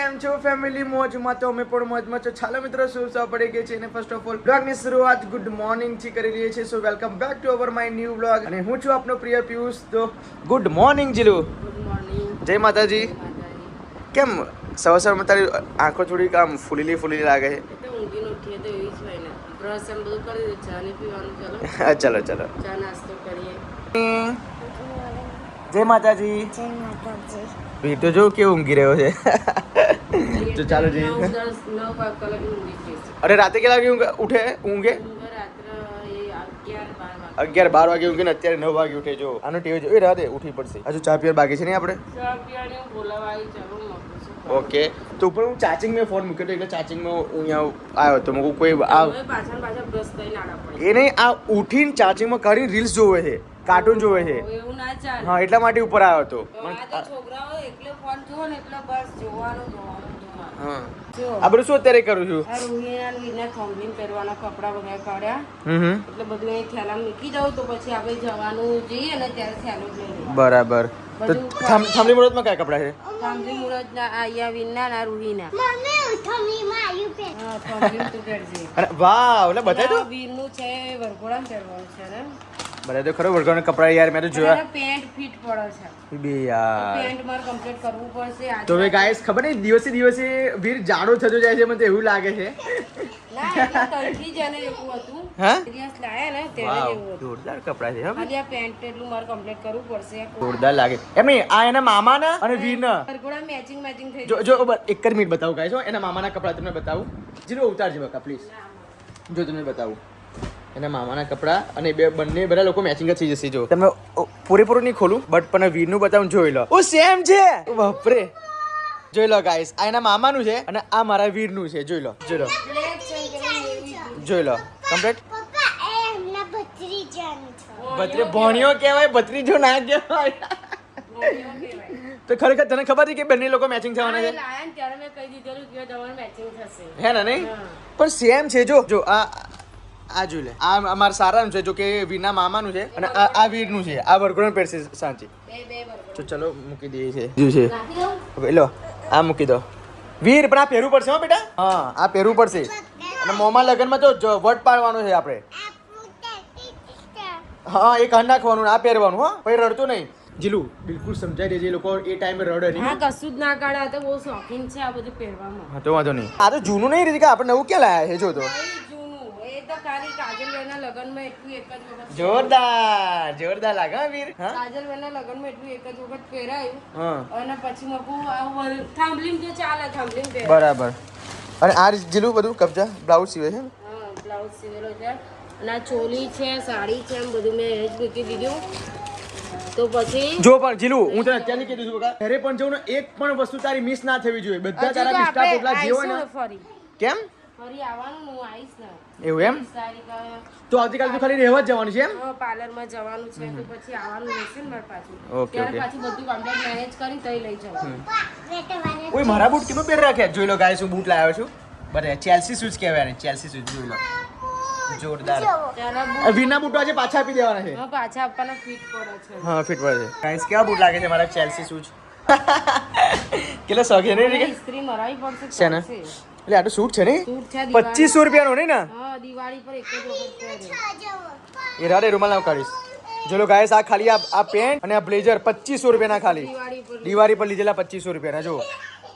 કેમ છો ફેમિલી મોજમાં? તો અમે પણ મોજમાં છો. ચાલો મિત્રો, શું પડી ગઈ છે અને ફર્સ્ટ ઓફ ઓલ બ્લોગની શરૂઆત ગુડ મોર્નિંગ થી કરી લઈએ છીએ. So welcome back to our my new blog અને હું છું આપનો પ્રિય પિયુષ. તો ગુડ મોર્નિંગ જીલુ. Good morning. જય માતાજી. કેમ સવારમાં તારી આંખો થોડીક આમ ફૂલીલી લાગે છે? તો ઊંઘી ઉઠીએ તો એવી જ હોય ને. બ્રશ એમ બધું કરી દે, ચા ને પીવાનું. ચલો ચા નાસ્તો કરીએ. જય માતાજી. ભી તો જો કેવું ઊંઘી રહ્યો છે. તો ચાલો જઈએ. 9 કલાક ઊંઘી જઈશ. અરે રાતે કેટલા વાગે ઊંઘે? રાત્રે 11-12 વાગે ઊંઘે ને અત્યારે 9 વાગે ઉઠે. જો આનો ટેવ જો રાતે ઉઠી પડશે. હજુ ચા પીવા બાકી છે ને આપણે? ચા પીવાની બોલાવાઈ ચાલો મગું. ઓકે. તો ઉપર હું ચાર્જિંગ માં ફોન મૂક્યો તો એટલે ચાર્જિંગ માં હું અહીંયા આવ્યો તો મૂકું કોઈ પાછા બ્રશ કરીને આડા પડે. એ નહીં, આ ઉઠીને ચાર્જિંગ માં કરીને રીલ્સ જોવે છે, કાર્ટૂન જોવે છે. એવું ના ચાલે. હા, એટલા માટે ઉપર આવ્યો હતો. આ છોકરાઓ એકલે ફોન જોવો ને એટલે બસ જોવાનું. હા, આ બધું શું અત્યારે કરું છું? આ રૂહીના થંભલીન પહેરવાના કપડા વગેરે કાઢ્યા. એટલે બધું અહીં થેલામાં મૂકી દઉં તો પછી આપણે જવાનું જઈએ ને ત્યારે થેલો જ લઈ લઈએ. બરાબર. તો થાંભલી મુહૂર્તમાં કયા કપડા છે? થાંભલી મુહૂર્તના આયા વિનના ના રૂહીના. હા, થાંભલી તો પહેરજે. અરે વાહ, એટલે બતાય તો. વીરનું છે, વરઘોડામાં પહેરવાનું છે ને. બરાબર. તો ખરો વરઘોડાના કપડા યાર મેં તો જોયા. પેન્ટ ફિટ પડે છે. બે યાર. પેન્ટ મારે કમ્પ્લીટ કરવું પડશે આજે. તો હવે ગાઈસ ખબર નહીં દિવસે વીર જાડો થતો જાય છે, મને તો એવું લાગે છે. ના, એટલે તલથી જ એને એવું હતું. હા? દિવસ લાયા ને ત્યારે વાવ, એવું હતું. જોરદાર કપડા છે. હા, ખાલી આ પેન્ટ એટલું મારે કમ્પ્લીટ કરવું પડશે. જોરદાર લાગે. એમ નહીં, આ એના મામાના અને વીરના. વરઘોડા મેચિંગ થઈ જો જો એક જ મિનિટ બતાવું ગાઈસ. એના મામાના કપડા તમને બતાવું. જીરો ઉતારજો બકા પ્લીઝ. જો તમને બતાવું એના મામાના કપડા અને બંને બધા લોકો મેચિંગ જ થઈ જશે. જો તમે પૂરેપૂરું નહીં ખોલું બટ પણ વીરનું બતાવું. જોઈ લો. ઓ સેમ છે. બાપરે. જોઈ લો ગાઈસ, આ એના મામાનું છે અને આ મારા વીરનું છે. જોઈ લો જોઈ લો કમ્પ્લીટ. ભણ્યો કહેવાય, ભત્રીજો ના કહેવાય. તો ખરેખર તને ખબર હતી કે બંને લોકો મેચિંગ થવાના છે? ત્યારે મેં કહી દીધેલું કે તમારે મેચિંગ થશે. હે ને? નહીં પણ સેમ છે. જો જો આ જોઈ લે. આ અમારા સારાનું છે, જો કે વીરના મામાનું છે અને આ વીરનું છે. આ વરઘોડામાં પહેરશે સાંચી. તો ચલો મૂકી દઈએ છે. હવે લો આ મૂકી દો. વીર પણ આ પહેરવું પડશે હો બેટા. હા, આ પહેરવું પડશે. અને મોંમાં લગનમાં તો વટ પાડવાનો છે આપણે. હા, એક હાથ નાખવાનું, આ પહેરવાનું. હા, પછી રડતો નહીં. જીલું બિલકુલ સમજાઈ દેજે. એ લોકો એ ટાઈમે રડે નહીં. હા, કશું જ ના કાઢે. તો બહુ શોખીન છે આ બધું પહેરવામાં. હા, તો વાંધો નહીં. આ તો જૂનું નહીં રીતિ કે આપણે નવું ક્યાં લાયા છે? જો તો જૂનું એ તો ખાલી કાજલબેનના લગનમાં એટલું એક જ વખત. જોરદાર લાગે હા વીર. હા, કાજલબેનના લગનમાં એટલું એક જ વખત પહેરાયું. હા, અને પછી મકુ આ થાંભલીમ જે ચાલે થાંભલીમ પહેર. બરાબર. અને આ જીલું બધું કબજા બ્લાઉઝ સીવે છે. હા, બ્લાઉઝ સીવેલો છે અને આ ચોલી છે, સાડી છે, એમ બધું મેં જ મૂકી દીધું. તો પછી જો પણ જીલું, હું તને અત્યારે કીધું છું બકા, ઘરે પણ જવું ને એક પણ વસ્તુ તારી મિસ ના થવી જોઈએ. બધા તારા બિસ્ટા પોટલા જે હોય ને. ફરી કેમ? ફરી આવવાનું હું આવીશ ને. એવું એમ? તો આવતીકાલ તો ખાલી રહેવા જ જવાનું છે એમ? હા, પાર્લરમાં જવાનું છે તો પછી આવવાનું રહેશે ને મારે પાછું. ઓકે ત્યારે પાછું બધું કમ્પ્લીટ મેનેજ કરી તઈ લઈ જાઉં. ઓય મારા બૂટ કેમ પહેરી રાખ્યા? જોઈ લો ગાઈસ, હું બૂટ લાવ્યો છું. બરાબર, ચેલ્સી શૂઝ કહેવાય ને. ચેલ્સી શૂઝ જોઈ લો. જોરદાર. ત્યારે વીરના બૂટ આજે પાછા આપી દેવાના છે. હા, પાછા આપવાના ફિટ પડે છે. હા, ફિટ પડે છે. ગાઈસ, કેવા બૂટ લાગે છે મારા ચેલ્સી શૂઝ? કેટલા શોખ છે ને? ઇસ્ત્રી મરાવી પડશે. છે ને? એટલે આ તો સૂટ છે ને? સૂટ છે 2500 રૂપિયાનો નહીં ને? હા, દિવાળી પર એક જ વખત પહેરે. એ રાડે રૂમાલ નામ કાઢીશ. જો લો ગાઈસ, આ ખાલી આ પેન્ટ અને આ બ્લેઝર 2500 રૂપિયાના ખાલી. દિવાળી પર લીધેલા 2500 રૂપિયાના. જો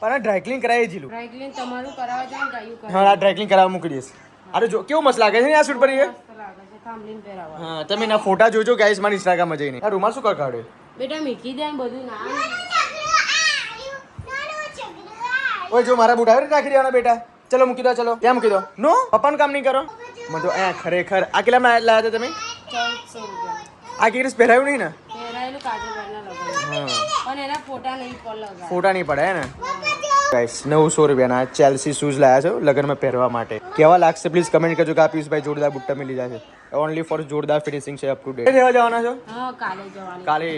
પણ ડ્રાય ક્લીન કરાવી જીલું. ડ્રાય ક્લીન તમારું કરાવવા જાવ ગાયું કરાવ. હા, આ ડ્રાય ક્લીન કરાવવા મૂકી દઈશ. અરે જો કેવું મસ્ત લાગે છે ને આ સૂટ પર. એ મસ્ત લાગે છે થાંભલીને પહેરાવા. હા, તમે એના ફોટા જોજો ગાઈસ મારી ઇન્સ્ટાગ્રામમાં જઈને. આ રૂમાલ શું કર કાઢ્યો? બેટા મીકી દે બધું ના. ઓય જો મારા બૂટ આવી નાખી દેવાના બેટા. ચલો મૂકી દો. ચલો ત્યાં મૂકી દો. નો પપ્પાનું કામ નહીં કરો. મને તો અહીંયા ખરેખર આ કેટલામાં લાવ્યા હતા તમે? 1400 રૂપિયા. આ કેરીસ પહેરાયું નહીં ને? પહેરાયેલું કાજલબેનના લગન. હા, અને એના ફોટા નહીં પર લગાવ્યા. ફોટા નહીં પડે હે ને? ગાઈસ 900 રૂપિયાના ચેલ્સી શૂઝ લાયા છો લગનમાં પહેરવા માટે. કેવા લાગશે પ્લીઝ કમેન્ટ કરજો કે આ પિયુષભાઈ જોરદાર બૂટ તમે લીધા છે. ઓનલી ફોર જોરદાર ફિનિશિંગ છે. Up to date. રહેવા જવાના છો? હા, કાલે જવાનું. કાલે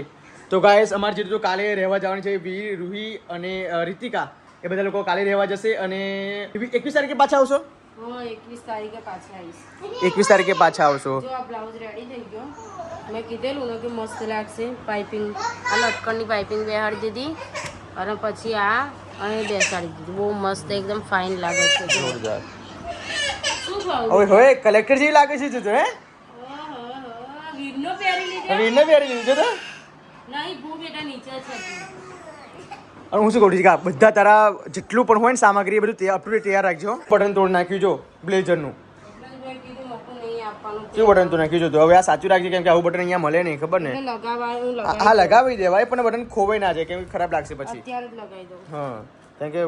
તો ગાઈસ અમારી જીતું તો કાલે રહેવા જવાની છે. વીર, રૂહી અને રીતિકા એ બધા લોકો કાલે રહેવા જશે. અને 21 તારીખે પાછા આવશો? હા, 21 તારીખે પાછા આવીશ. 21 તારીખે પાછા આવશો. જો આ બ્લાઉઝ રેડી થઈ ગયો. મેં કીધેલું ને કે મસ્ત લાગશે. પાઇપિંગ આ લટકણની પાઇપિંગ બેહાડી દીધી અને પછી આ અને બેસાડી દીધું. બહુ મસ્ત એકદમ ફાઇન લાગે છે. જો. જોરદાર. શું ભાવ? હવે હોય કલેક્ટર જેવી લાગે છે તું હે વીરનો પહેરી લીધો. વીરને પહેરી દીધું છે તો નહીં ભૂ બેટા નીચે છે. અને હું શું કહું છું કે આ બધા તારા જેટલું પણ હોય ને સામગ્રી એ બધું અપ ટુ ડેટ તૈયાર રાખજો. બટન તોડ નાખ્યું જો બ્લેઝરનું. કીધું મોકું નહીં આપવાનું. શું બટન તો નાખ્યું છે તો હવે આ સાચું રાખજે કેમ કે આવું બટન અહીંયા મળે નહીં ખબર ને. લગાવવાનું હા લગાવી દેવાય પણ બટન ખોવાઈ ના જાય કેમ કે ખરાબ લાગશે પછી. અત્યારે જ લગાવી દઉં. હા કેમ કે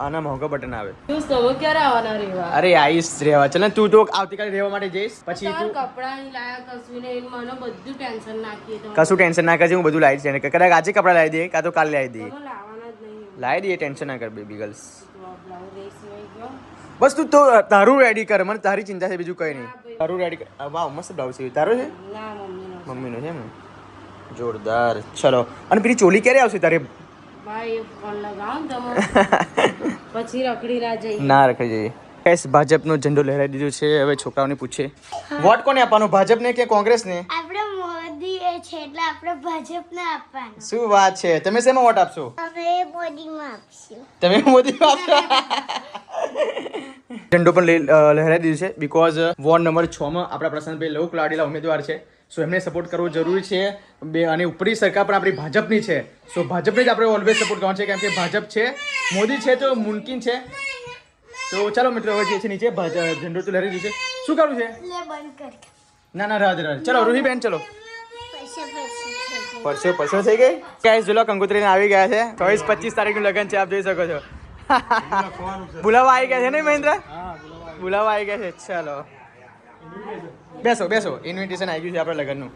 આના મોંઘા બટન આવે. તું તમે ક્યારે આવવાના રહેવા? અરે આઈશ રહેવા ચાલ ને તું તો આવતીકાલે રહેવા માટે જઈશ પછી તું કપડા નહીં લાયા કશું નહીં મને બધું ટેન્શન નાખીએ તો કશું ટેન્શન ના કરજે હું બધું લાવી છે કદાચ આજે કપડા લાવી દઈએ કાં તો કાલે લાવી દઈએ તમે લાવવાના જ નહીં. લાવી દઈએ ટેન્શન ના કર બેબી ગર્લ્સ બ્લાઉઝ એ સિવાય ગયો. બસ તું તો તારું રેડી કર મને તારી ચિંતા છે બીજું કંઈ નહીં તારું રેડી કર વાહ મસ્ત બ્લાઉઝ છે તારો છે ના મમ્મીનો. મમ્મીનો છે ને જોરદાર ચલો અને પેલી ચોલી ક્યારે આવશે તારે ભાઈ ફોન લગાવો ને તમે પછી રખડી ના જઈ. ના રખાઈ જઈએ કેસ ભાજપનો ઝંડો લહેરાઈ દીધો છે હવે છોકરાઓને પૂછે વોટ કોને આપવાનો ભાજપને કે કોંગ્રેસને આપણે મોદી એ છે એટલે આપણે ભાજપને આપવાનું. શું વાત છે તમે શેમાં વોટ આપશો અમે મોદીમાં આપશું. તમે મોદી આપશો ઝંડો પણ લહેરાઈ દીધું છે બીકોઝ વોર્ડ નંબર 6 માં આપણા પ્રશાંતભાઈ લોક લાડીલા ઉમેદવાર છે સો એમને સપોર્ટ કરવો જરૂરી છે બે અને ઉપરી સરકાર પણ આપણી ભાજપની છે સો ભાજપને જ આપણે ઓલવેઝ સપોર્ટ કરવાનો છે કેમ કે ભાજપ છે મોદી છે તો મુમકિન છે તો ચાલો મિત્રો હવે જે છે નીચે ઝંડો તો લહેરાઈ દીધું છે શું કરવું છે લે બંધ કર. ના રાજ ચલો રૂહીબેન ચલો પૈસા પરસો થઈ ગઈ ગાઈસ જો કંકોત્રીને આવી ગયા છે 24-25 તારીખનું લગ્ન છે આપ જોઈ શકો છો બોલાવા આવી ગયા છે ને મહેન્દ્ર બોલાવા આવી ગયા છે ચાલો બેસો ઇન્વિટેશન આવી ગયું છે આપણા લગ્નનું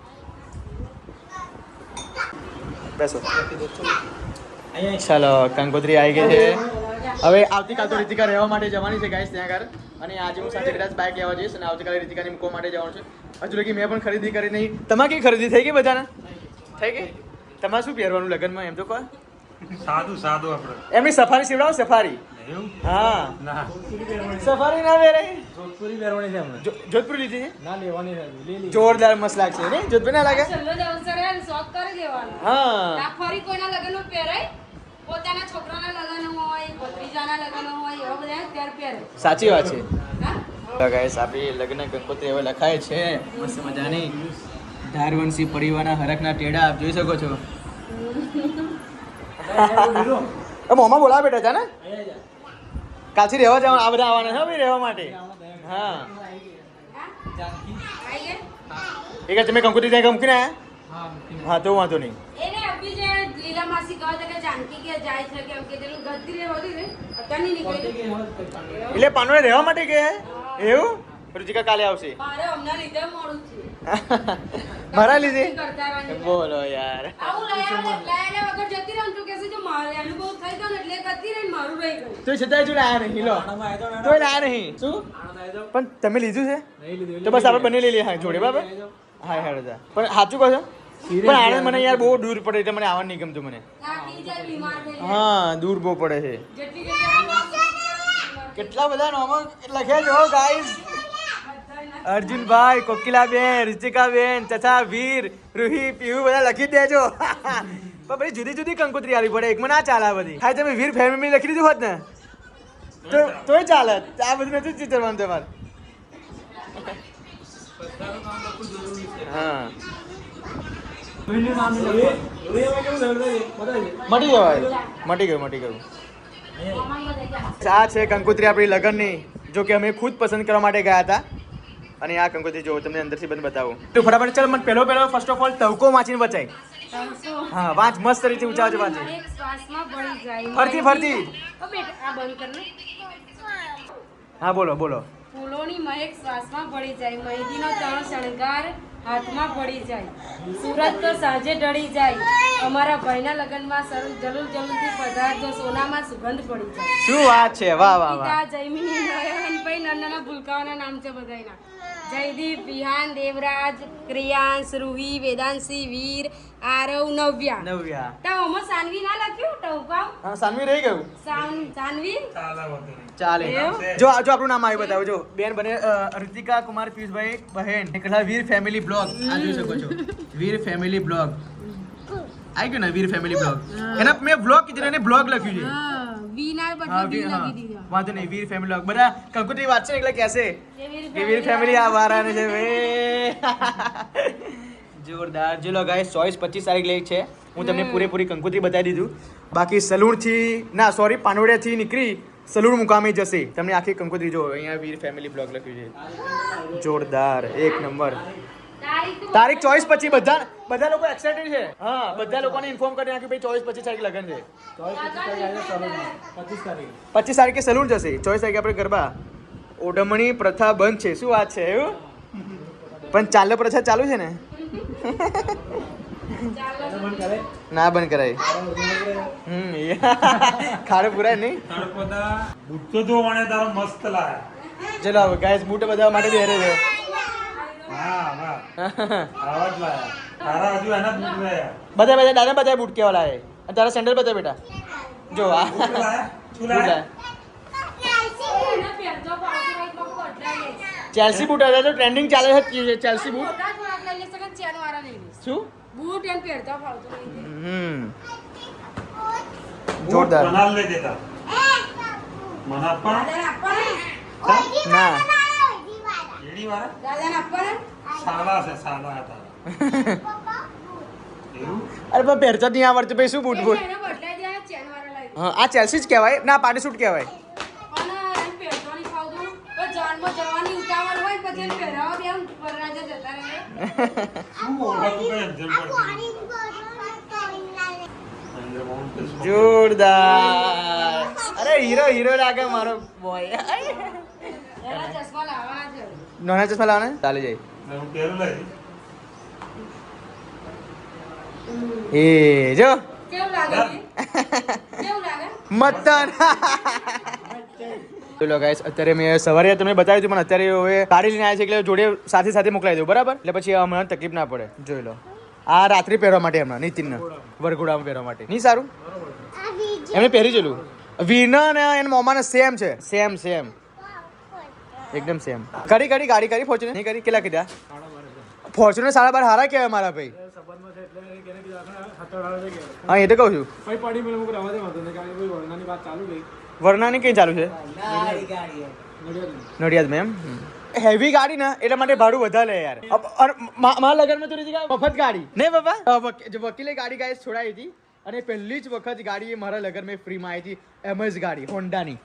બેસો ચાલો કંકોત્રી આવી ગઈ છે હવે આવતીકાલ તો રીતિકા રહેવા માટે જવાની છે ગાઈસ ત્યાં આગળ અને આજે હું સાંજે કદાચ બાઇક લેવા જઈશ અને આવતીકાલે રીતિકાને મૂકવા માટે જવાનું છે હજુ લગી મેં પણ ખરીદી કરી નહીં તમારે કઈ ખરીદી થઈ ગઈ બધાને થઈ ગઈ તમારે શું પહેરવાનું લગ્નમાં એમ તો કહો સાદું આપણે એમની સફારી સીવડાવો સફારી એવું હા ના સફારી ના પહેરે જોધપુરી પહેરવાની છે અમને જોધપુર લીધી છે ના લેવાની લીલી જોરદાર મસ્ત લાગશે ને જોધપુર ના લાગે છેલ્લો જ અવસર હે ને શોખ કરી દેવાનો. હા ના ફરી કોઈના લગ્નમાં પહેરાય પોતાના છોકરાના લગ્ન હોય ભત્રીજાના લગ્ન હોય એવા બધા ત્યારે પહેરે. સાચી વાત છે હા ગાઈસ આપણી લગ્ન કંકોત્રી હવે લખાય છે મસ્ત મજાની ધારવંશી પરિવારના હરકના ટેડા આપ જોઈ શકો છો મોમાં બોલાવ બેટા જા ને કાલથી રહેવા જવાનું આ બધા આવવાના છે ભાઈ રહેવા માટે હા આઈએ? એક તમે કંકોત્રી ત્યાં મૂકીને આયા હા તો વાંધો નહીં એને અભી જે લીલા માસી કહે છે કે જાનકી કે જાય છે કેમ કે તેનું ગદ્દી રે હોતી ને અત્યારની નીકળી એટલે પાનોને રહેવા માટે કે એવું રુચિકા કાલે આવશે મારે હમણાં લીધે મોડું છે મારા લીધે કરતા રહેવાની. બોલો યાર આવું લાયા વગર જતી રહું છું કે છે જો મારે અનુભવ થઈ ગયો ને એટલે કરતી રહીને મારું રહી ગયું. તો છતાંય જો લાયા નહીં લો તોય લાયા નહીં શું પણ તમે લીધું છે તો બસ આપણે બંને લઈ લઈએ હા જોડે બરાબર હા હેડો જા પણ સાચું કહો છો પણ આણંદ મને યાર બહુ દૂર પડે એટલે મને આવવાનું નહીં ગમતું મને થાકી જાય, બીમાર થઈ જાય. હા દૂર બહુ પડે છે જેટલી જગ્યાએ કેટલા બધા નામો લખ્યા છે હો ગાઈસ અર્જુનભાઈ કોકિલાબેન ઋતિકાબેન તથા વીર રૂહી પીહુ બધા લખી દેજો પણ બધી જુદી જુદી કંકોત્રી આવી પડે એકમાં ના ચાલે આ બધી હા તમે વીર ફેમિલી લખી દીધું હોત ને તો તોય ચાલે આ બધું નથી ચિત્રવાનું તમારે હા મટી ગયું આ છે કંકોત્રી આપણી લગ્નની જો કે અમે ખુદ પસંદ કરવા માટે ગયા હતા અને આ કંકોત્રી જો તમને અંદરથી બંધ બતાવું તો ફટાફટ ચાલ મને પહેલો ફર્સ્ટ ઓફ ઓલ તવકો વાંચીને બચાય હા વાંચ મસ્ત રીતે ઊંચા ઊંચા વાંચે એક શ્વાસમાં ભળી જાય. ફરતી ફરતી ઓ બેટા આ બંધ કર ને. હા બોલો ફૂલોની મહેક શ્વાસમાં ભળી જાય, મહેંદીનો તણો શણગાર હાથમાં પડી જાય, સુરત તો સાંજે ઢળી જાય, અમારા ભાઈના લગ્નમાં જલ્દી પધારજો, સોનામાં સુગંધ પડી જાય. શું વાત છે વાહ વાહ વાહ પિતા જયમિની નયનભાઈ નાના ભૂલકાઓના નામ છે બધાયના. જયદીપ, વિહાન, દેવરાજ, ક્રિયાંશ, રૂહી, વેદાંશી, વીર, આરવ, નવ્યા. નવ્યા તો આમાં સાનવી ના લખ્યું ટવકાવ? હા સાનવી રહી ગયું સાનવી ચાલે એવું? જો આપણું નામ આવ્યું બતાવો જો બેન બને ઋતિકા કુમાર પિયુષભાઈ બહેન એકલા વીર ફેમિલી બ્લોગ આ જોઈ શકો છો વીર ફેમિલી બ્લોગ આવી ગયું ને વીર ફેમિલી બ્લોગ એના મેં બ્લોગ કીધું એને બ્લોગ લખ્યું છે વી ના હા, બદલે વી હા. લખી દીધો વાંધો નહીં વીર ફેમિલી વ્લોગ બધા કંકોત્રી વાત છે ને એટલે કહેશે કે વીર ફેમિલી આ વારાને છે બે જોરદાર જો લો ગાઈસ 24-25 તારીખ લઈ છે હું તમને પૂરેપૂરી કંકોત્રી બતાવી દીધું બાકી સલૂણથી ના સોરી પાનોડિયાથી નીકળી સલૂણ મુકામે જશે તમને આખી કંકોત્રી જો અહીંયા વીર ફેમિલી બ્લોગ લખ્યું છે જોરદાર એક નંબર તારીખ 24-25 બધા લોકો એક્સાઇટેડ છે હા બધા લોકોને ઇન્ફોર્મ કરી નાખ્યું ભાઈ 24-25 તારીખ લગન છે 25 તારીખ 25 તારીખે સલૂન જશે 24 તારીખે આપણે ગરબા ઓઢમણી પ્રથા બંધ છે શું વાત છે એવું પણ ચાલો પ્રથા ચાલુ છે ને બંધ કરે ના બંધ કરાય ખાડો પુરાય નહીં તારો બધા બૂટ તો જો મને તારો મસ્ત લાયા ચલો ગાઈસ બૂટ બધા માટે બેરે છે હા વાહ આવા જ લાયા તારા હજુ એના બૂટ લાયા બધા દાદા બધા બૂટ કેવા લાવે અને તારા સેન્ડલ બધા બેટા જો આ બૂટ લાયા શું બૂટ લાયા એને પહેરતો પાવતો હોય તો બદલાય લે ચેલ્સી બૂટ હતા તો ટ્રેન્ડિંગ ચાલે છે ચેલ્સી બૂટ મોટા થોડાક લઈ લેશે કે ચેન વાળા નહીં લેશે શું બૂટ એને પહેરતો ફાવતો નહીં જોરદાર મનાલ લઈ દેતા મનાલ પણ દાદાને આપવાના ના એડી વાળા દાદાને આપવાના સાલા છે સાલા હતા એવું અરે પણ પહેરતા જ નહીં આવડતું ભાઈ શું બૂટ બૂટ એને બદલાઈ દે ચેન વાળા લાવી હા આ ચેલ્સી જ કહેવાય ના પાર્ટી સૂટ કહેવાય અને એને પહેરતો નહીં ફાવતું પણ જાનમાં જવાની ઉતાવળ હોય પછી એને પહેરાવા દે આમ વરરાજા જતા રહે શું ઓળખાતું કઈ એક્ઝામ પડતી જોરદાર અરે હીરો લાગે મારો બોય એના ચશ્મા લાવવાના છે નાના ચશ્મા લાવવાના ચાલી જાય હું પહેરું લઈ એ જો કેવું લાગે છે? કેવું લાગે મતન ચલો ગાઈસ અત્યારે મેં સવારે તમને બતાવ્યું હતું પણ અત્યારે હવે ગાડી લઈને આવ્યા છે એટલે જોડે સાથે મોકલાવી દઉં બરાબર એટલે પછી હમણાં તકલીફ ના પડે જોઈ લો આ રાત્રે પહેરવા માટે હમણાં નીતિનને વરઘોડામાં પહેરવા માટે નહીં સારું એમને પહેરી ચલું વીરના અને એના મોમાને સેમ છે સેમ એકદમ સેમ કરી ગાડી કરી ફોર્ચ્યુનર નહીં કરી કેટલા કીધા ફોર્ચ્યુનર 12.5 હારા કહેવાય મારા ભાઈ સંબંધમાં છે એટલે એને કીધું આપણે 7 હા એ તો કહું છું પછી પડી મને મુક રવા દે વાંધો નહીં કારણ કે કોઈ વર્ણનાની વાત ચાલુ ગઈ વરનાની કઈ ચાલુ છે નડિયાદ એમ હેવી ગાડી ને એટલા માટે ભાડું વધારે લે યાર મારા લગનમાં તો રીતિ મફત ગાડી નહીં બાપા વકીલે ગાડી ગાય છોડાવી હતી અને પહેલી જ વખત ગાડી એ મારા લગન મેં ફ્રીમાં આવી હતી એમએસ ગાડી હોન્ડાની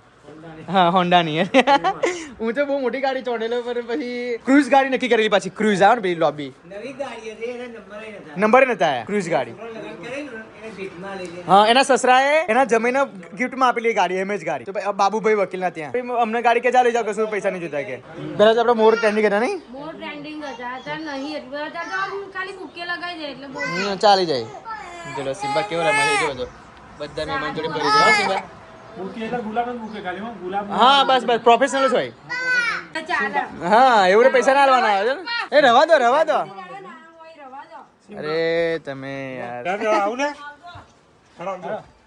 હા હોન્ડાની હું તો બહુ મોટી ગાડી ચોંટેલો પણ પછી ક્રુઝ ગાડી નક્કી કરેલી પાછી ક્રુઝ આવે ને પેલી લોબી નવી ગાડી હતી એને નંબર નતા આયા ક્રુઝ ગાડી લગન કરે ને એને ભીખમાં લઈ લે હા એના સસરાએ એના જમીને ગિફ્ટમાં આપેલી ગાડી એમએસ ગાડી તો ભાઈ બાબુભાઈ વકીલના ત્યાં પછી અમને ગાડી કે ચાલે જાવ કશું પૈસા નહીં જોતા કે પેલા તો આપણે મોર ટ્રેન્ડિંગ હતા નહીં મોર ટ્રેન્ડિંગ હતા અત્યારે નહીં એટલું અત્યારે તો આમ ખાલી કુકે લગાવી દે એટલે બહુ ચાલી જાય ચલો સિમ્બા કેવો રમે છે જો બધા મહેમાન જોડે ફરી જાય સિમ્બા બુકે એટલે ગુલાબ જ બુકે ખાલી માં ગુલાબ હા બસ પ્રોફેશનલ જ હોય ચાલે હા એવું પૈસા ના આલવાના આવે છે ને એ રવા દો રવા દો અરે તમે યાર આવું ને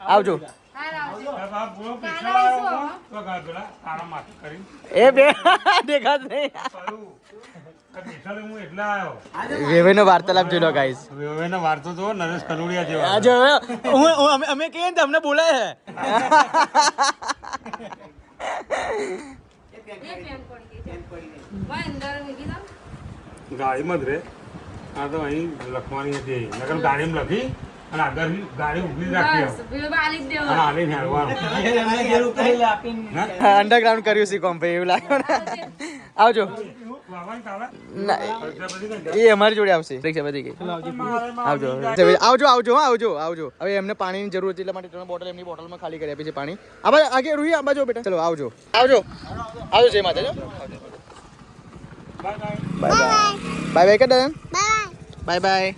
આવજો હા આવજો બાપ બોલો પૈસા લાવ્યો તો ગા પેલા તારા માથે કરી એ બે દેખાત નહીં સારું પૈસા હું એટલે આવ્યો વેવેનો વાર્તાલાપ જોઈ લો ગાઈસ વેવેનો વાર્તો તો નરેશ કનુડિયા જેવા આજે અમે કહીએ ને તમને બોલાય એ પેન પડી ગઈ ભાઈ અંદર મૂકી દો ગાડીમાં જ રે આ તો અહીં લખવાની હતી નકર ગાડીમાં લખી અને આગળ ગાડી ઉભી રાખી બસ બિલ બાલિક દેવો અને આને હેડવાનું અંડરગ્રાઉન્ડ કર્યું છે કોમ ભાઈ એવું લાગ્યું ને આવજો વાવણ કાલે ના પૈસા બધી કઈ એ અમારી જોડે આવશે પરીક્ષા બધી ગઈ આવજો હવે એમને પાણીની જરૂર હતી એટલા માટે 3 બોટલ એમની બોટલમાં ખાલી કરી આપી છે પાણી આગે રૂહી આ બાજુ બેટા ચલો આવજો જય માતા બાય કે દન બાય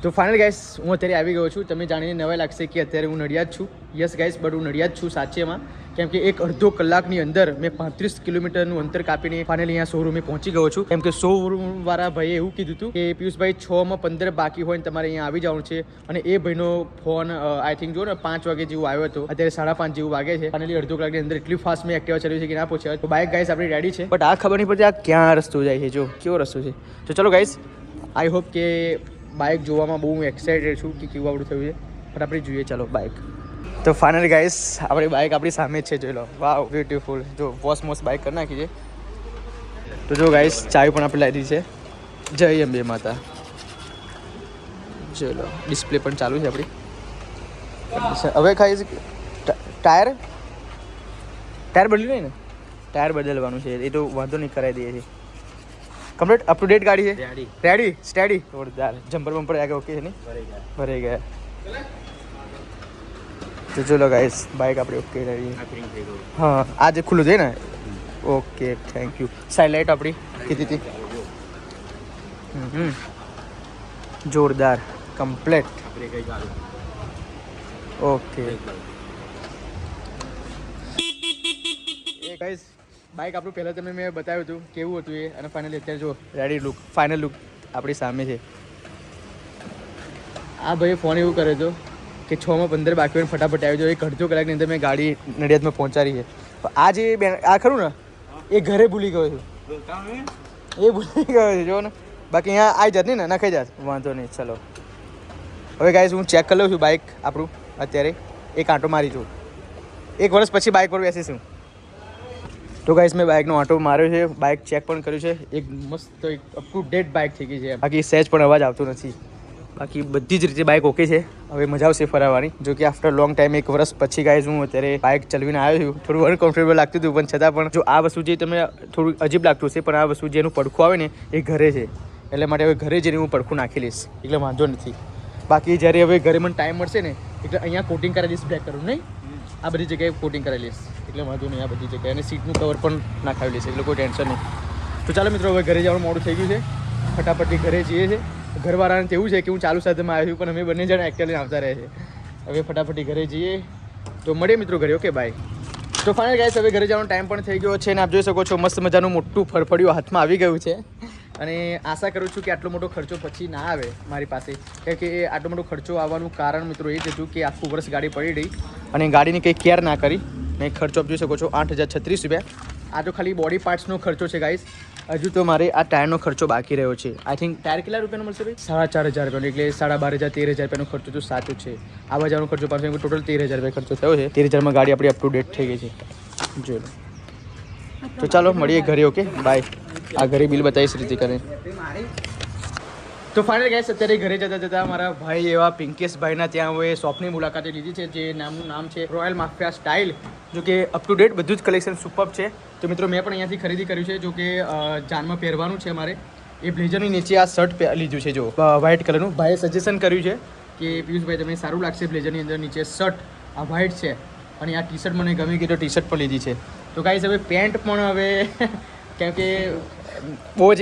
તો ફાઇનલ ગાઈસ હું અત્યારે આવી ગયો છું તમે જાણીને નવાઈ લાગશે કે અત્યારે હું નડિયાદ છું યસ ગાઈસ બટ હું નડિયાદ છું સાચેમાં કેમ કે એક અડધો કલાકની અંદર મેં 35 કિલોમીટરનું અંતર કાપીને ફાઇનલી અહીંયા શોરૂમે પહોંચી ગયો છું કેમ કે શોરૂમ વાળા ભાઈએ એવું કીધું હતું કે પિયુષભાઈ 6 માં 15 બાકી હોય ને તમારે અહીંયા આવી જવાનું છે અને એ ભાઈનો ફોન આઈ થિંક જો ને 5 વાગે જેવું આવ્યો હતો અત્યારે 5:30 જેવું વાગે છે ફાઇનલી અડધો કલાકની અંદર એટલી ફાસ્ટ મેં એક્ટિવા ચલાવી છે કે ના પહોંચ્યા તો બાઇક ગાઈસ આપણી રેડી છે બટ આ ખબર નહીં પડતી આ ક્યાં રસ્તો જાય છે જો કેવો રસ્તો છે તો ચલો ગાઈસ આઈ હોપ કે બાઇક જોવામાં બહુ એક્સાઇટેડ છું કે કેવું આવડું થયું છે પણ આપણે જોઈએ ચાલો બાઇક તો ફાઇનલી ગાઈસ આપણી બાઇક આપણી સામે જ છે, જોઈ લો. વાવ બ્યુટીફુલ. જો વોશ મોસ બાઇક કરી નાખી છે. તો જો ગાઈસ ચાવી પણ આપણે લાવી દીધી છે. જય અંબે માતા. ચલો ડિસ્પ્લે પણ ચાલુ છે આપણી. હવે ખાઈશ ટાયર બદલ્યું નહીં ને? ટાયર બદલવાનું છે એ તો વાંધો નહીં, કરાવી દઈએ છીએ. કમ્પ્લીટ અપ ટુ ડેટ ગાડી છે. રેડી સ્ટેડી જોરદાર. જમ્પર બમ્પર આગળ ઓકે છે ને? ભરાઈ ગયા. તો ચલો ગાઈસ બાઇક આપણે ઓકે રહી. હા આ જે ખુલ્લું છે ને? Okay thank you. Side light આપણી કીધી હતી. જોરદાર કમ્પ્લેટ. ઓકે ગાઈસ બાઇક આપણું પહેલાં તમને મેં બતાવ્યું હતું કેવું હતું એ, અને ફાઇનલી અત્યારે જો રેડી લુક, ફાઇનલ લુક આપણી સામે છે. આ ભાઈ ફોન એવું કરે તો કે 6 માં 15 બાકી હોય ફટાફટ આવી જાવ. એક અડધો કલાકની અંદર મેં ગાડી નડિયાદમાં પહોંચાડી છે. આ જે આ ખરું ને એ ઘરે ભૂલી ગયો છું, એ ભૂલી ગયો છે જો ને. બાકી અહીંયા આવી જાત નહીં ને, નખાઈ જાત, વાંધો નહીં. ચલો હવે ગાઈસ હું ચેક કરી લઉં છું બાઇક આપણું. અત્યારે એક આંટો મારી છું. 1 વર્ષ પછી બાઇક પર બેસીશું. તો ગાઈસ મેં બાઇકનો આંટો માર્યો છે, બાઇક ચેક પણ કર્યું છે. એક મસ્ત એક અપ ટુ ડેટ બાઇક થઈ ગઈ છે. બાકી સહેજ પણ અવાજ આવતો નથી. બાકી બધી જ રીતે બાઇક ઓકે છે. હવે મજા આવશે ફરાવવાની. જો કે આફ્ટર લોંગ ટાઈમ 1 વર્ષ પછી ગાઈસ હું અત્યારે બાઇક ચલાવીને આવ્યો છું. થોડું અનકમ્ફર્ટેબલ લાગતું હતું, પણ છતાં પણ જો આ વસ્તુ જે તમને થોડું અજીબ લાગતું હશે, પણ આ વસ્તુ જેનું પડખું આવે ને એ ઘરે છે. એટલે માટે હવે ઘરે જઈને હું પડખું નાખી લઈશ, એટલે વાંધો નથી. બાકી જ્યારે હવે ઘરે મને ટાઈમ મળશે ને એટલે અહીંયા કોટિંગ કરાવી દઈશ બ્લેક કલરનું. નહીં આ બધી જગ્યાએ કોટિંગ કરાવી લઈશ, એટલે વાંધો નહીં. આ બધી જગ્યાએ અને સીટનું કવર પણ નાખાવી લઈશ, એટલે કોઈ ટેન્શન નહીં. તો ચાલો મિત્રો હવે ઘરે જવાનું મોડું થઈ ગયું છે. ફટાફટથી ઘરે જઈએ છીએ. ઘરવાળાને તેવું છે કે હું ચાલુ સાથેમાં આવ્યો છું, પણ અમે બંને જણા એક્ટિવા લઈને આવતા રહે છે. હવે ફટાફટથી ઘરે જઈએ. તો મળીએ મિત્રો ઘરે. Okay bye. તો ફાઇનલ ગાઈસ હવે ઘરે જવાનો ટાઈમ પણ થઈ ગયો છે અને આપ જોઈ શકો છો મસ્ત મજાનું મોટું ફરફડિયું હાથમાં આવી ગયું છે. અને આશા કરું છું કે આટલો મોટો ખર્ચો પછી ના આવે મારી પાસે, કારણ કે આટલો મોટો ખર્ચો આવવાનું કારણ મિત્રો એ જ હતું કે આખું વર્ષ ગાડી પડી રહી અને ગાડીની કંઈ કેર ના કરી. મેં ખર્ચો આપ જોઈ શકો છો 8,036 રૂપિયા. આ તો ખાલી બોડી પાર્ટ્સનો ખર્ચો છે ગાઈસ. હજુ તો મારે આ ટાયરનો ખર્ચો બાકી રહ્યો છે. આઈ થિંક ટાયર કેટલા રૂપિયાનો મળશે ભાઈ? 4,500 રૂપિયાનો, એટલે 12,500 13,000 રૂપિયાનો ખર્ચો તો સાચું છે. આવવા જવાનો ખર્ચો પાછો ટોટલ 13,000 રૂપિયા ખર્ચો થયો છે. 13,000માં ગાડી આપણી અપ ટુ ડેટ થઈ ગઈ છે. જોઈ લો. તો ચાલો મળીએ ઘરે. Okay bye. આ ઘરે બિલ બતાવીશ રીતે કરે. તો ફાઇનલ ગાઈસ અત્યારે ઘરે જતા મારા ભાઈ એવા પિંકેશભાઈના ત્યાં હવે શોપની મુલાકાતે લીધી છે, જે નામનું નામ છે રોયલ માફિયા સ્ટાઇલ. જો કે અપ ટુ ડેટ બધું જ કલેક્શન સુપર છે. તો મિત્રો મેં પણ અહીંયાથી ખરીદી કર્યું છે. જો કે જાનમાં પહેરવાનું છે મારે. એ બ્લેઝરની નીચે આ શર્ટ લીધું છે, જો વ્હાઇટ કલરનું. ભાઈએ સજેશન કર્યું છે કે પિયુષભાઈ તમને સારું લાગશે બ્લેઝરની અંદર નીચે શર્ટ આ વ્હાઇટ છે, અને આ ટી શર્ટ મને ગમી ગઈ તો ટી શર્ટ પણ લીધી છે. તો ગાઈસ હવે પેન્ટ પણ હવે કેમ કે બહુ જ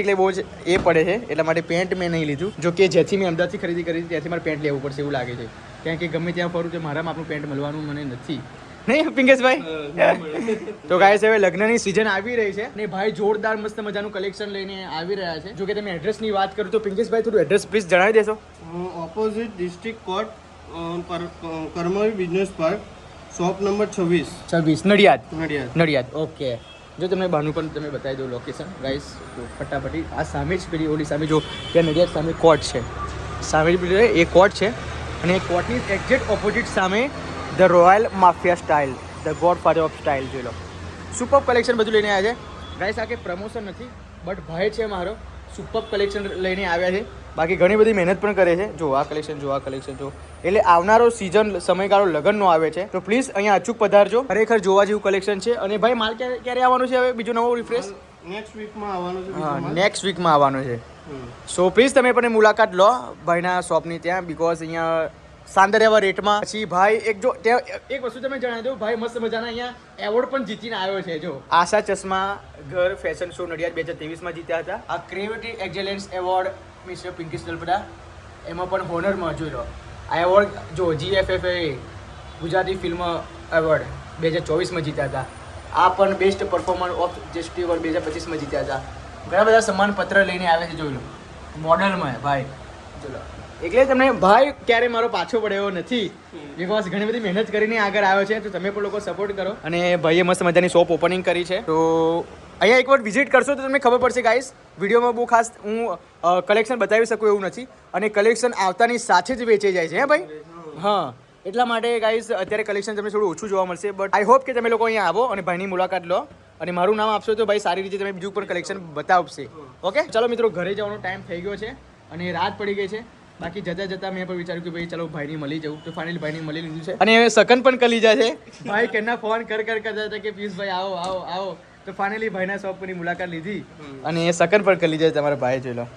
એ પડે છે, એટલા માટે પેન્ટ મેં નહીં લીધું. જો કે જેથી મેં અમદાવાદથી ખરીદી કરી ત્યાંથી મારે પેન્ટ લેવું પડશે એવું લાગે છે, કારણ કે ગમે ત્યાં ફરું તો મારામાં આપણું પેન્ટ મળવાનું મને નથી. નહીં પિંકેશભાઈ? તો ગાઈસ હવે લગ્નની સિઝન આવી રહી છે ને ભાઈ જોરદાર મસ્ત મજાનું કલેક્શન લઈને આવી રહ્યા છે. જો કે તમે એડ્રેસની વાત કરું તો પિંકેશભાઈ થોડું એડ્રેસ પ્લીઝ જણાવી દેશો? ઓપોઝિટ ડિસ્ટ્રિક્ટ કોર્ટ, કર્મવી business park, shop number 26 Nadiad. Okay. જો તમને બહારનું પણ તમે બતાવી દો લોકેશન ગાઈસ. તો ફટાફટી આ સામે જ પેલી ઓલી સામે જો ત્યાં નડિયાદ સામે કોર્ટ છે, સામે જ એ કોર્ટ છે, અને એ કોર્ટની એક્ઝેક્ટ ઓપોઝિટ સામે the royal mafia style, the God father of style. જોઈ લો સુપર કલેક્શન બધું લઈને આવ્યા છે ગાઈસ. આ કે પ્રમોશન નથી, બટ ભાઈ છે મારો સુપર કલેક્શન લઈને આવ્યા છે. બાકી ઘણી બધી મહેનત પણ કરે છે. જો આ કલેક્શન જો, આ કલેક્શન જો. એટલે આવનારો સિઝન સમયગાળો લગ્નનો આવે છે, તો પ્લીઝ અહીંયા અચૂક પધારજો. ખરેખર જોવા જેવું કલેક્શન છે. અને ભાઈ માલ ક્યારે આવવાનું છે હવે બીજો નવો રિફ્રેશ? નેક્સ્ટ વીકમાં આવવાનું છે. હા નેક્સ્ટ વીકમાં આવવાનું છે. સો પ્લીઝ તમે પણ મુલાકાત લો ભાઈના શોપની ત્યાં, બિકોઝ અહીંયા શાનદાર એવા રેટમાં. પછી ભાઈ એક વસ્તુ તમે જણાવી દો, ભાઈ મસ્ત મજાના અહીંયા એવોર્ડ પણ જીતીને આવ્યો છે. જો આશા ચશ્મા ઘર ફેશન શો નડિયાદ 2023માં જીત્યા હતા. આ creative excellence award mister Pinkesh Dalpada એમાં પણ હોનરમાં જોઈ લો. આ એવોર્ડ જો GFFA ગુજરાતી ફિલ્મ એવોર્ડ 2024માં જીત્યા હતા. આ પણ બેસ્ટ પરફોર્મર ઓફ ફેસ્ટિવલ 2025માં જીત્યા હતા. ઘણા બધા સન્માનપત્ર લઈને આવે છે. જોઈ લો મોડલમાં ભાઈ. જોઈ લો એટલે તમને ભાઈ ક્યારે મારો પાછો પડ્યો નથી, બિકોઝ ઘણી બધી મહેનત કરીને આગળ આવ્યો છે. તો તમે પણ લોકો સપોર્ટ કરો. અને ભાઈએ મસ્ત મજાની શોપ ઓપનિંગ કરી છે, તો અહીંયા એકવાર વિઝિટ કરશો તો તમને ખબર પડશે ગાઈસ. વિડીયોમાં બહુ ખાસ હું કલેક્શન બતાવી શકું એવું નથી, અને કલેક્શન આવતાની સાથે જ વેચાઈ જાય છે. હે ભાઈ? હા એટલા માટે ગાઈસ અત્યારે કલેક્શન તમને થોડું ઓછું જોવા મળશે, બટ આઈ હોપ કે તમે લોકો અહીંયા આવો અને ભાઈની મુલાકાત લો અને મારું નામ આપશો તો ભાઈ સારી રીતે તમે બીજું પણ કલેક્શન બતાવશે. ઓકે, ચાલો મિત્રો, ઘરે જવાનો ટાઈમ થઈ ગયો છે અને રાત પડી ગઈ છે. બાકી જતા જતા મેં પણ વિચાર્યું કે ભાઈ ચલો ભાઈને મળી જાઉં, તો ફાઇનલી ભાઈને મળી લીધું છે અને હવે સકન પણ કરી લીધા છે. ભાઈ કેના ફોન કરતા હતા કે પિયુષભાઈ આવો આવો આવો, તો ફાઇનલી ભાઈના શોપ પરની મુલાકાત લીધી અને એ સકન પણ કરી લીધા છે. તમારા ભાઈ જોઈ લો.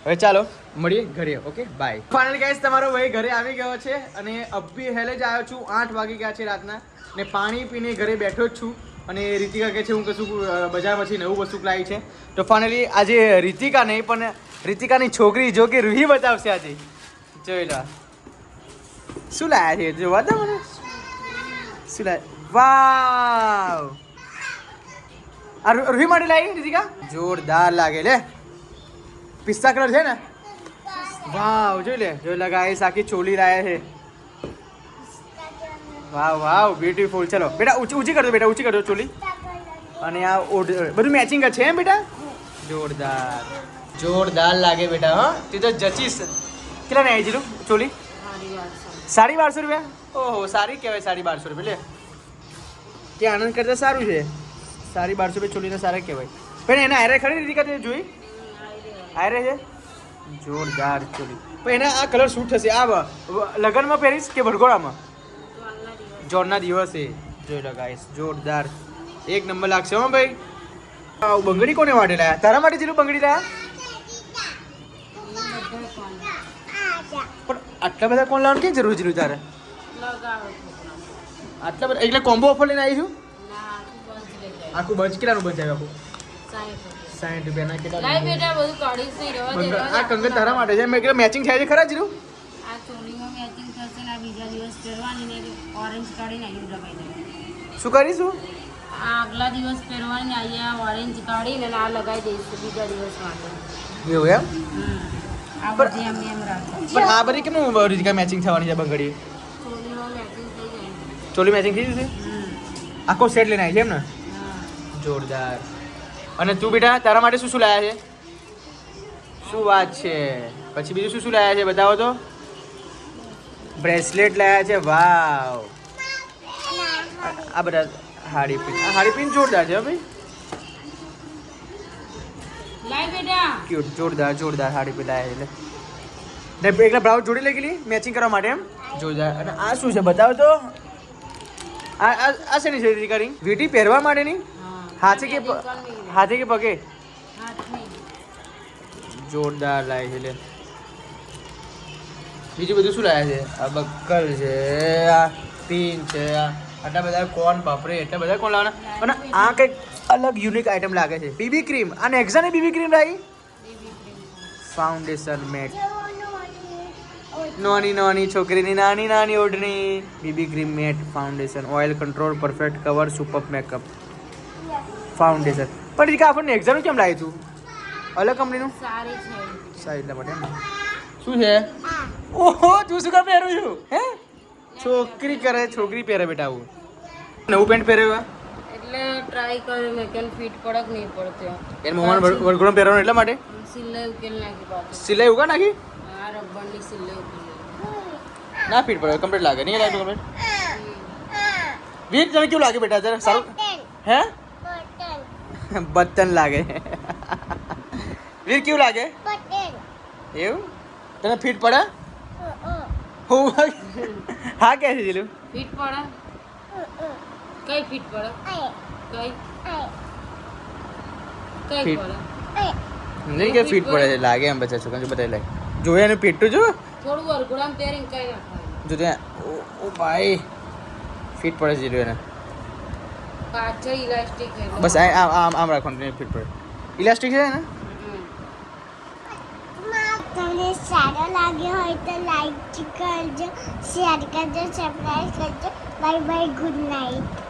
હવે ચાલો મળીએ ઘરે. Okay, by. ફાઇનલી ગાઈસ તમારો ભાઈ ઘરે આવી ગયો છે અને અભી હેલે જ આવ્યો છું. 8 વાગી ગયા છે રાતના ને પાણી પીને ઘરે બેઠો જ છું અને રીતિકા કહે છે હું કશું બજારમાંથી નવું વસ્તુ લાવી છે. તો ફાઇનલી આજે રીતિકા નહીં પણ રીતિકાની છોકરી જો કે રૂહી બતાવશે આજે. જોઈ લો શું લાયા છે, જોવા દો મને શું લાયા. વાવ, આ રૂહી માટે લાવી રીતિકા, જોરદાર લાગે. લે પિસ્તા કલર છે ને, વાવ જોઈ લે. જોઈ લે ગાઈસ આખી ચોલી લાયા છે. વાવ વાવ બ્યુટીફુલ. ચલો બેટા ઊંચી કરજો, બેટા ઊંચી કરજો ચોલી. અને આ બધું મેચિંગ છે એમ બેટા, જોરદાર જોરદાર લાગે બેટા. હા તું તો જચીશ. કેટલા ને આવી જીલું ચોલી? 1250 રૂપિયા. ઓહો સારી કહેવાય 1250 રૂપિયા. લે કે આનંદ કરતા સારું છે. 1250 રૂપિયા ચોલીને સારા કહેવાય. પણ એને આયરે ખરી રીતિ કરતી જોઈ, આયરે છે જોરદાર ચોલી. પણ એને આ કલર સૂટ થશે. આ લગ્નમાં પહેરીશ કે ભરગોળામાં? જોરના દિવસે. જોઈ લો ગાઈસ, જોરદાર એક નંબર લાગશે હો ભાઈ. બંગડી કોને માટે લાયા? તારા માટે જેટલું બંગડી લાયા? પણ આટલા બધા કોણ લાવવાનું કે જરૂર જરૂર તારે? આટલા બધા એટલે કોમ્બો ઓફર લઈને આવી છું. આખું બંચ કેટલાનું બંચ આવ્યું? આખું 60 રૂપિયાના કેટલા? લાઈ બેટા બધું કાઢીશ નહીં, રહેવા દે, રહેવા દે. આ કંગન તારા માટે છે. મેં કીધું મેચિંગ થાય છે ખરા જીરું? આ ચોલીમાં મેચિંગ થશે ને આ બીજા દિવસ પહેરવાની ને ઓરેન્જ કાઢીને અહીં લગાવી દે. શું કરીશું? આ આગલા દિવસ પહેરવાની ને અહીંયા ઓરેન્જ કાઢીને આ લગાવી દઈશું બીજા દિવસ માટે. એવું એમ? આ બધી એમ એમ રાખો. પણ આ બધી કેમ રીતિકા મેચિંગ થવાની છે બંગડી? ચોલીમાં મેચિંગ થઈ જાય. ચોલી મેચિંગ થઈ જશે? આખો સેટ લઈને આવી છે એમ ને? હા. જોરદાર. અને તું બેટા તારા માટે શું શું લાયા છે? શું વાત છે. પછી બીજું શું શું લાયા છે બતાવો તો. બ્રેસલેટ લાયા છે. વાવ. આ બધા હાડી પિન. આ હાડી પિન જોરદાર છે ભાઈ. લાઈ બેટા ક્યુટ, જોરદાર જોરદાર હાડી પિન લાયા છે. એટલે ને એકલા બ્લાઉઝ જોડી લઈ ગયેલી મેચિંગ કરવા માટે એમ. જોરદાર. અને આ શું છે બતાવો તો. આ શેની છે રીતિકા? વીટી પહેરવા માટેની? હાથે કે હાથે કે પગે? હાથની. જોરદાર લાગે છે. લે બીજું બધું શું લાયા છે? આ બક્કલ છે, આ પિન છે, આટલા બધા કોન બાપરે, એટલા બધા કોણ લાવવાના. અને આ કંઈક અલગ યુનિક આઈટમ લાગે છે. BB cream. આ નેક્ઝાની બીબી ક્રીમ લાવી. Foundation matte. નાની નાની છોકરીની નાની નાની ઓઢણી. BB cream matte foundation oil control perfect cover super makeup foundation. પણ રીકા આપણને એક્ઝામનું કેમ લાવી તું? અલગ કંપનીનું સારી છે. સારી એટલા માટે એમ. શું છે? ઓહો તું શું કામ પહેરું છું? હે છોકરી કરે, છોકરી પહેરે બેટા. આવું નવું પેન્ટ પહેર્યું? એટલે ટ્રાય કર્યું મેં કેમ ફિટ પડક નહીં પડતો. એને મમ્માને વરઘોડો પહેરવાનું એટલા માટે સિલાઈ ઉકેલ નાખી પાછું. સિલાઈ ઉકા નાખી? આ રબરની સિલાઈ ઉકેલ. ના ફિટ પડે, કમ્પ્લીટ લાગે. નહીં લાગે કમ્પ્લીટ. વીર તને કેવું લાગે બેટા? જરા સારું. હે બતન લાગે. વીર કેવું લાગે? એવું તને ફિટ પડે? હા કે છે જીલું? ફિટ પડે? કઈ ફિટ પડે? કઈ કઈ ફિટ. પડે? નહીં કે ફિટ પડે છે લાગે એમ બચ્ચા છોકરા બતાવી લાગે. જોયા એનું પેટું જો, થોડું વરઘોડામાં પહેરીને કઈ નાખવાનું. જો ત્યાં. ઓ ભાઈ ફિટ પડે જીલું એને. પાછળ ઇલાસ્ટિક છે. બસ આમ રાખવાનું ફિટ પડે. ઇલાસ્ટિક છે ને? તમને સારો લાગ્યો હોય તો લાઈક કરજો, શેર કરજો, સબસ્ક્રાઈબ કરજો. Bye bye, good night.